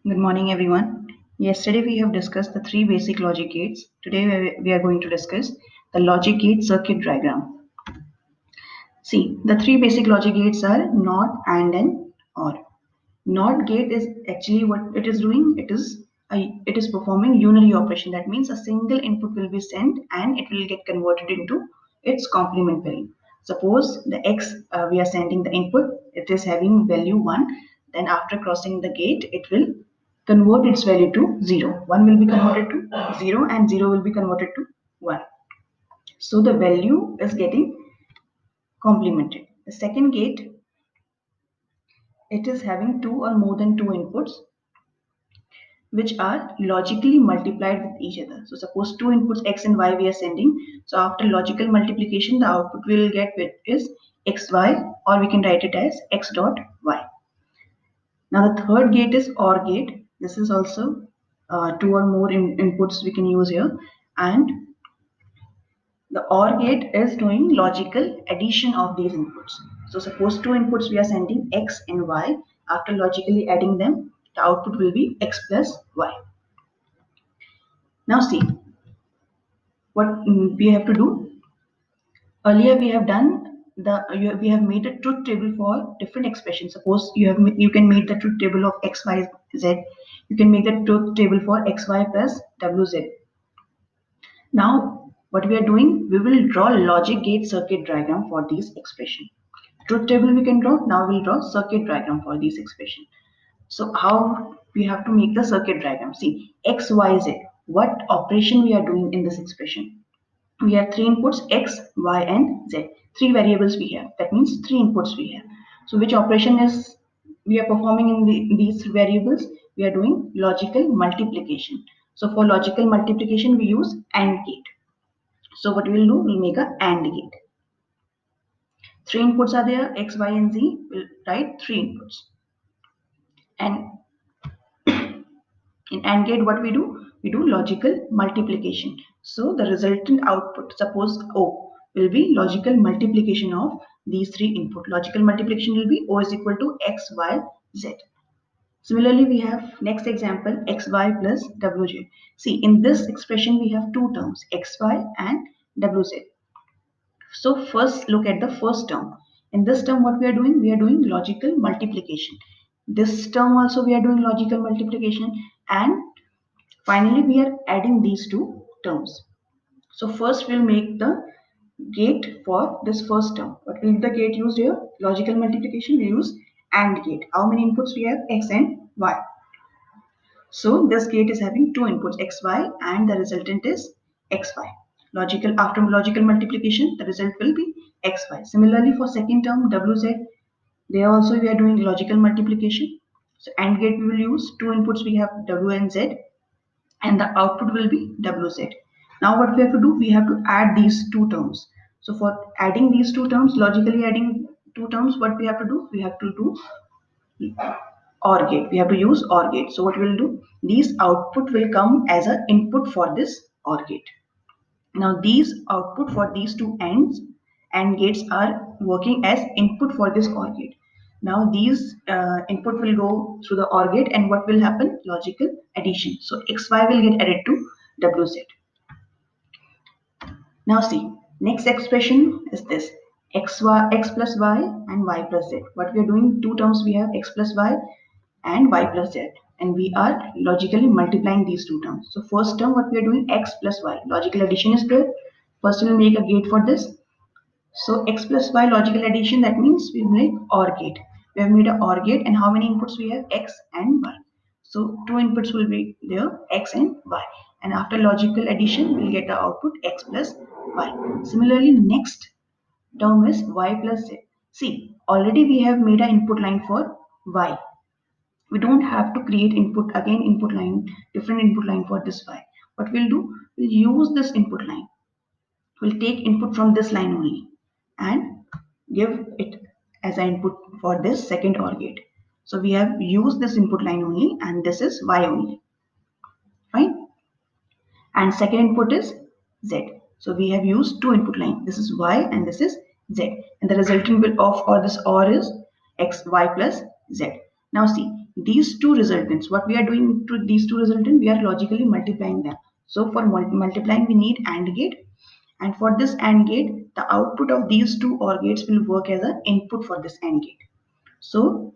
Good morning, everyone. Yesterday we have discussed the three basic logic gates. Today we are going to discuss the logic gate circuit diagram. See, the three basic logic gates are NOT, AND, OR. NOT gate is actually what it is doing. It is performing unary operation. That means a single input will be sent and it will get converted into its complement value. Suppose the x we are sending the input, it is having value 1. Then after crossing the gate, it will convert its value to 0. 1 will be converted to 0 and 0 will be converted to 1. So the value is getting complemented. The second gate, it is having two or more than two inputs which are logically multiplied with each other. So suppose two inputs x and y we are sending. So after logical multiplication, the output we'll get is xy, or we can write it as x dot y. Now the third gate is OR gate. This is also two or more inputs we can use here, and the OR gate is doing logical addition of these inputs. So suppose two inputs we are sending x and y. After logically adding them, the output will be x plus y. Now see what we have to do. Earlier we have done we have made a truth table for different expressions. Suppose you can make the truth table of x, y, z. You can make the truth table for x, y plus w, z. Now, what we are doing, we will draw logic gate circuit diagram for these expression. Truth table we can draw. Now we'll draw circuit diagram for these expression. So how we have to make the circuit diagram? See, x, y, z. What operation we are doing in this expression? We have three inputs x, y, and z. Three variables we have. That means three inputs we have. So which operation is we are performing in these variables? We are doing logical multiplication. So for logical multiplication, we use AND gate. So what we'll do, we'll make a AND gate. Three inputs are there, x, y, and z. We'll write three inputs. And in AND gate, what we do? We do logical multiplication. So the resultant output, suppose O, will be logical multiplication of these three input. Logical multiplication will be O is equal to x, y, z. Similarly, we have next example xy plus wj. See, in this expression, we have two terms, xy and wz. So first look at the first term. In this term, what we are doing? We are doing logical multiplication. This term also we are doing logical multiplication, and finally we are adding these two terms. So first we'll make the gate for this first term. What will the gate used here? Logical multiplication, we use AND gate. How many inputs we have? X and y. So this gate is having two inputs xy and the resultant is xy. After logical multiplication, the result will be xy. Similarly for second term wz, there also we are doing logical multiplication. So AND gate we will use two inputs, we have w and z, and the output will be wz. Now what we have to do, we have to add these two terms. So for adding these two terms, logically adding two terms, what we have to do, we have to do OR gate. We have to use OR gate. So what we'll do, these output will come as an input for this OR gate. Now these output for these two AND gates are working as input for this OR gate. Now these input will go through the OR gate, and what will happen? Logical addition. So xy will get added to wz. Now see, next expression is this x plus y and y plus z. What we are doing, two terms we have, x plus y and y plus z, and we are logically multiplying these two terms. So first term, what we are doing, x plus y, logical addition is there. First we will make a gate for this. So x plus y logical addition, that means we make OR gate. We have made a OR gate, and how many inputs we have? X and y. So two inputs will be there, x and y. And after logical addition, we'll get the output x plus y. Similarly, next term is y plus z. See, already we have made an input line for y. We don't have to create different input line for this y. What we'll do, we'll use this input line. We'll take input from this line only and give it as an input for this second OR gate. So we have used this input line only, and this is y only. Fine. And second input is z. So we have used two input line. This is y and this is z. And the resultant will of or this OR is x, y plus z. Now see, these two resultants, what we are doing to these two resultants, we are logically multiplying them. So for multiplying, we need AND gate. And for this AND gate, the output of these two OR gates will work as an input for this AND gate. So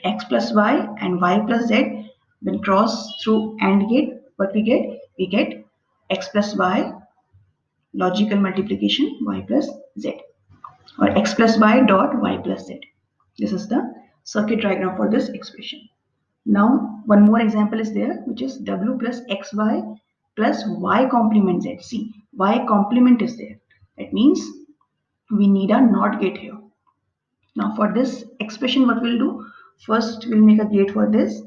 x plus y and y plus z, when cross through AND gate, what we get? We get x plus y, logical multiplication, y plus z, or x plus y dot y plus z. This is the circuit diagram for this expression. Now, one more example is there, which is w plus xy plus y complement z. See, y complement is there. That means we need a NOT gate here. Now, for this expression, what we'll do? First, we'll make a gate for this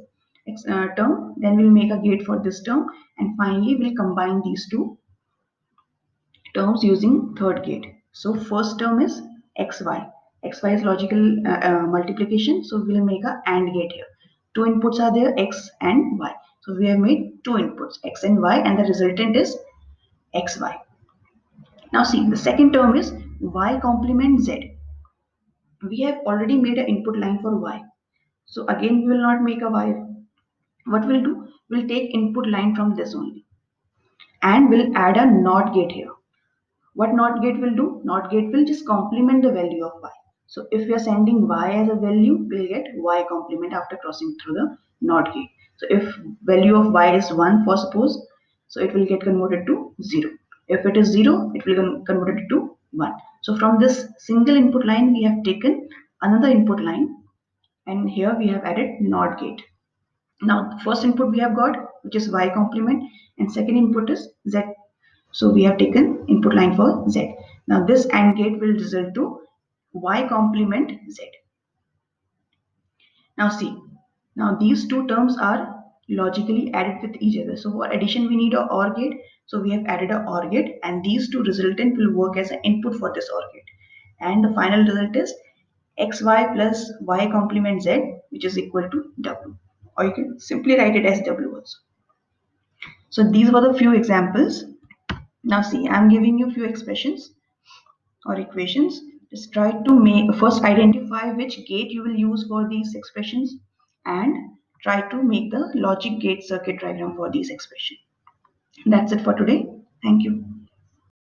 term, then we'll make a gate for this term, and finally, we'll combine these two terms using third gate. So, first term is xy. Xy is logical multiplication, so we'll make a AND gate here. Two inputs are there, x and y. So, we have made two inputs, x and y, and the resultant is xy. Now, see, the second term is y complement z. We have already made an input line for y. So again, we will not make a y. What we'll do? We'll take input line from this only. And we'll add a NOT gate here. What NOT gate will do? NOT gate will just complement the value of y. So if we are sending y as a value, we'll get y complement after crossing through the NOT gate. So if value of y is 1 for suppose, so it will get converted to 0. If it is 0, it will get converted to 1. So from this single input line, we have taken another input line, and here we have added NOT gate. Now the first input we have got, which is y complement, and second input is z. So we have taken input line for z. Now this AND gate will result to y complement z. Now see, now these two terms are logically added with each other. So for addition we need a OR gate. So we have added a OR gate, and these two resultant will work as an input for this OR gate. And the final result is xy plus y complement z, which is equal to w. Or you can simply write it as w also. So these were the few examples. Now see, I'm giving you few expressions or equations. Just try to make, first identify which gate you will use for these expressions, and try to make the logic gate circuit diagram for these expressions. That's it for today. Thank you.